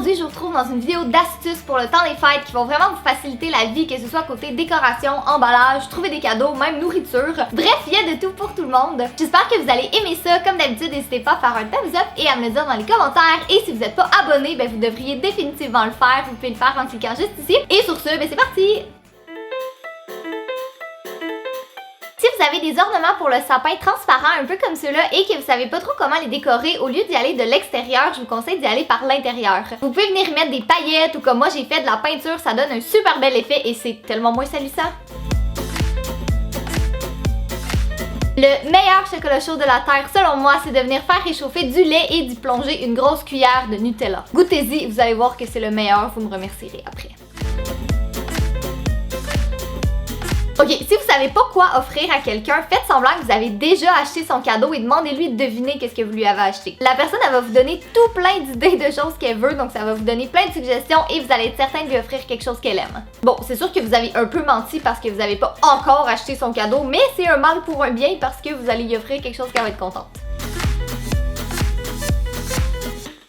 aujourd'hui, je vous retrouve dans une vidéo d'astuces pour le temps des fêtes qui vont vraiment vous faciliter la vie, que ce soit côté décoration, emballage, trouver des cadeaux, même nourriture. Bref, il y a de tout pour tout le monde. J'espère que vous allez aimer ça. Comme d'habitude, n'hésitez pas à faire un thumbs up et à me le dire dans les commentaires. Et si vous n'êtes pas abonné, ben vous devriez définitivement le faire. Vous pouvez le faire en cliquant juste ici. Et sur ce, ben c'est parti! Si vous avez des ornements pour le sapin transparents un peu comme ceux-là et que vous savez pas trop comment les décorer, au lieu d'y aller de l'extérieur, je vous conseille d'y aller par l'intérieur. Vous pouvez venir y mettre des paillettes ou comme moi j'ai fait de la peinture, ça donne un super bel effet et c'est tellement moins salissant. Le meilleur chocolat chaud de la terre, selon moi, c'est de venir faire réchauffer du lait et d'y plonger une grosse cuillère de Nutella. Goûtez-y, vous allez voir que c'est le meilleur, vous me remercierez après. Ok, si vous savez pas quoi offrir à quelqu'un, faites semblant que vous avez déjà acheté son cadeau et demandez-lui de deviner qu'est-ce que vous lui avez acheté. La personne, elle va vous donner tout plein d'idées de choses qu'elle veut, donc ça va vous donner plein de suggestions et vous allez être certain de lui offrir quelque chose qu'elle aime. Bon, c'est sûr que vous avez un peu menti parce que vous avez pas encore acheté son cadeau, mais c'est un mal pour un bien parce que vous allez lui offrir quelque chose qu'elle va être contente.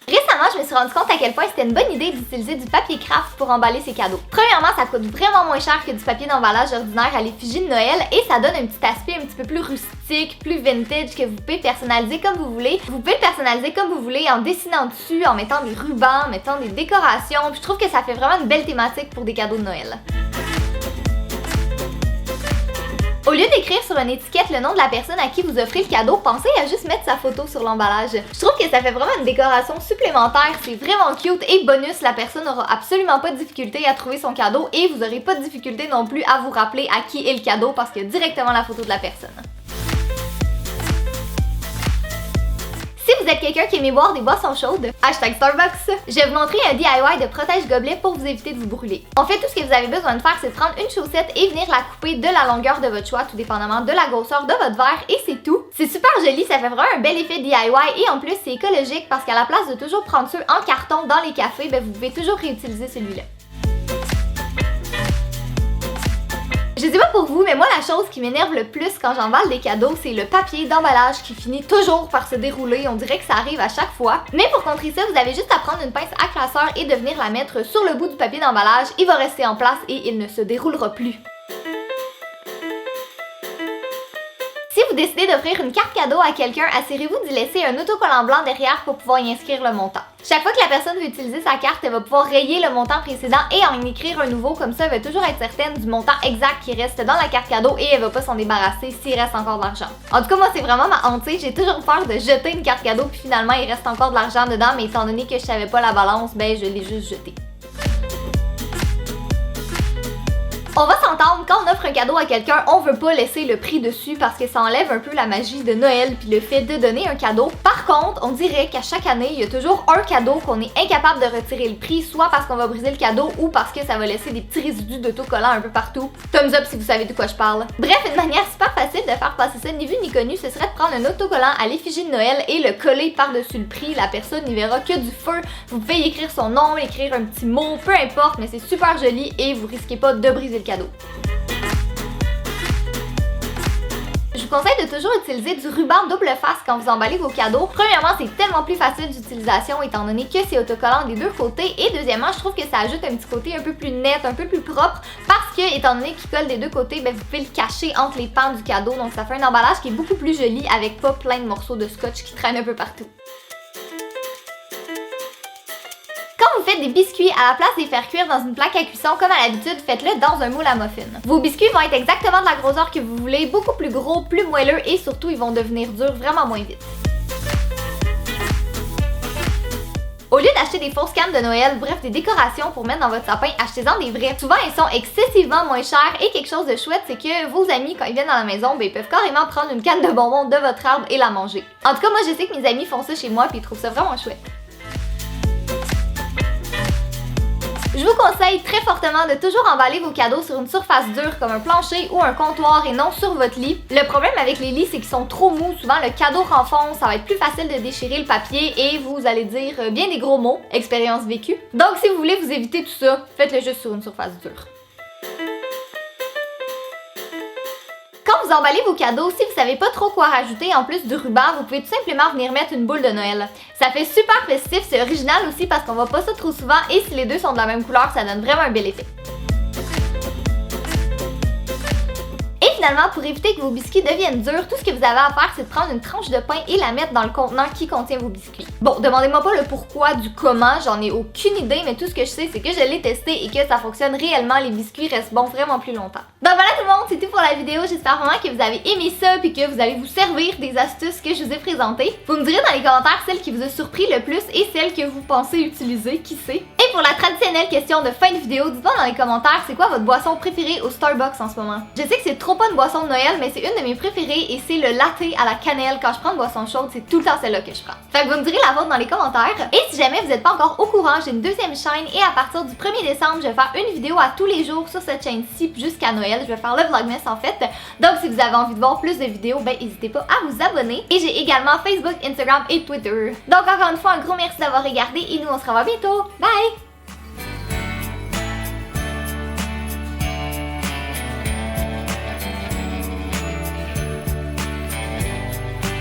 Récemment, je me suis rendu compte à quel point c'était une bonne idée d'utiliser du papier craft pour emballer ses cadeaux. Premièrement, ça coûte vraiment moins cher que du papier d'emballage ordinaire à l'effigie de Noël et ça donne un petit aspect un petit peu plus rustique, plus vintage que vous pouvez personnaliser comme vous voulez. Vous pouvez le personnaliser comme vous voulez en dessinant dessus, en mettant des rubans, en mettant des décorations. Puis je trouve que ça fait vraiment une belle thématique pour des cadeaux de Noël. Au lieu d'écrire sur une étiquette le nom de la personne à qui vous offrez le cadeau, pensez à juste mettre sa photo sur l'emballage. Je trouve que ça fait vraiment une décoration supplémentaire, c'est vraiment cute et bonus, la personne n'aura absolument pas de difficulté à trouver son cadeau et vous n'aurez pas de difficulté non plus à vous rappeler à qui est le cadeau parce qu'il y a directement la photo de la personne. Si vous êtes quelqu'un qui aime boire des boissons chaudes, hashtag Starbucks, je vais vous montrer un DIY de protège-gobelet pour vous éviter de vous brûler. En fait, tout ce que vous avez besoin de faire, c'est de prendre une chaussette et venir la couper de la longueur de votre choix, tout dépendamment de la grosseur de votre verre, et c'est tout. C'est super joli, ça fait vraiment un bel effet DIY et en plus, c'est écologique parce qu'à la place de toujours prendre ceux en carton dans les cafés, ben, vous pouvez toujours réutiliser celui-là. Je sais pas pour vous, mais moi la chose qui m'énerve le plus quand j'emballe des cadeaux, c'est le papier d'emballage qui finit toujours par se dérouler. On dirait que ça arrive à chaque fois. Mais pour contrer ça, vous avez juste à prendre une pince à classeur et de venir la mettre sur le bout du papier d'emballage. Il va rester en place et il ne se déroulera plus. Si vous décidez d'offrir une carte cadeau à quelqu'un, assurez-vous d'y laisser un autocollant blanc derrière pour pouvoir y inscrire le montant. Chaque fois que la personne veut utiliser sa carte, elle va pouvoir rayer le montant précédent et en écrire un nouveau, comme ça elle va toujours être certaine du montant exact qui reste dans la carte cadeau et elle va pas s'en débarrasser s'il reste encore de l'argent. En tout cas, moi c'est vraiment ma hantise, j'ai toujours peur de jeter une carte cadeau puis finalement il reste encore de l'argent dedans, mais étant donné que je savais pas la balance, ben je l'ai juste jeté. On va s'entendre, quand on offre un cadeau à quelqu'un, on veut pas laisser le prix dessus parce que ça enlève un peu la magie de Noël puis le fait de donner un cadeau. Par contre, on dirait qu'à chaque année, il y a toujours un cadeau qu'on est incapable de retirer le prix, soit parce qu'on va briser le cadeau ou parce que ça va laisser des petits résidus d'autocollants un peu partout. Thumbs up si vous savez de quoi je parle. Bref, une manière super facile de faire passer ça ni vu ni connu, ce serait de prendre un autocollant à l'effigie de Noël et le coller par-dessus le prix. La personne n'y verra que du feu. Vous pouvez y écrire son nom, écrire un petit mot, peu importe, mais c'est super joli et vous risquez pas de briser le cadeau. Je vous conseille de toujours utiliser du ruban double face quand vous emballez vos cadeaux. Premièrement, c'est tellement plus facile d'utilisation étant donné que c'est autocollant des deux côtés. Et deuxièmement, je trouve que ça ajoute un petit côté un peu plus net, un peu plus propre parce que, étant donné qu'il colle des deux côtés, ben, vous pouvez le cacher entre les pans du cadeau. Donc ça fait un emballage qui est beaucoup plus joli avec pas plein de morceaux de scotch qui traînent un peu partout. Quand vous faites des biscuits, à la place de les faire cuire dans une plaque à cuisson comme à l'habitude, faites-le dans un moule à muffins. Vos biscuits vont être exactement de la grosseur que vous voulez, beaucoup plus gros, plus moelleux et surtout ils vont devenir durs vraiment moins vite. Au lieu d'acheter des fausses cannes de Noël, bref des décorations pour mettre dans votre sapin, achetez-en des vrais. Souvent elles sont excessivement moins chères et quelque chose de chouette, c'est que vos amis quand ils viennent dans la maison, ben, ils peuvent carrément prendre une canne de bonbons de votre arbre et la manger. En tout cas, moi je sais que mes amis font ça chez moi puis ils trouvent ça vraiment chouette. Je vous conseille très fortement de toujours emballer vos cadeaux sur une surface dure comme un plancher ou un comptoir et non sur votre lit. Le problème avec les lits, c'est qu'ils sont trop mous. Souvent, le cadeau renfonce, ça va être plus facile de déchirer le papier et vous allez dire bien des gros mots. Expérience vécue. Donc, si vous voulez vous éviter tout ça, faites-le juste sur une surface dure. Quand vous emballez vos cadeaux, si vous savez pas trop quoi rajouter en plus du ruban, vous pouvez tout simplement venir mettre une boule de Noël. Ça fait super festif, c'est original aussi parce qu'on voit pas ça trop souvent et si les deux sont de la même couleur, ça donne vraiment un bel effet. Finalement, pour éviter que vos biscuits deviennent durs, tout ce que vous avez à faire, c'est de prendre une tranche de pain et la mettre dans le contenant qui contient vos biscuits. Bon, demandez-moi pas le pourquoi du comment, j'en ai aucune idée, mais tout ce que je sais, c'est que je l'ai testé et que ça fonctionne réellement, les biscuits restent bons vraiment plus longtemps. Donc voilà tout le monde, c'est tout pour la vidéo, j'espère vraiment que vous avez aimé ça et que vous allez vous servir des astuces que je vous ai présentées. Vous me direz dans les commentaires celle qui vous a surpris le plus et celle que vous pensez utiliser, qui sait. Et pour la traditionnelle question de fin de vidéo, dites-moi dans les commentaires c'est quoi votre boisson préférée au Starbucks en ce moment. Je sais que c'est trop pas une boisson de Noël, mais c'est une de mes préférées et c'est le latte à la cannelle. Quand je prends une boisson chaude, c'est tout le temps celle-là que je prends. Fait que vous me direz la vôtre dans les commentaires. Et si jamais vous n'êtes pas encore au courant, j'ai une deuxième chaîne et à partir du 1er décembre, je vais faire une vidéo à tous les jours sur cette chaîne-ci jusqu'à Noël. Je vais faire le Vlogmas en fait. Donc si vous avez envie de voir plus de vidéos, ben n'hésitez pas à vous abonner. Et j'ai également Facebook, Instagram et Twitter. Donc encore une fois, un gros merci d'avoir regardé et nous on se revoit bientôt. Bye!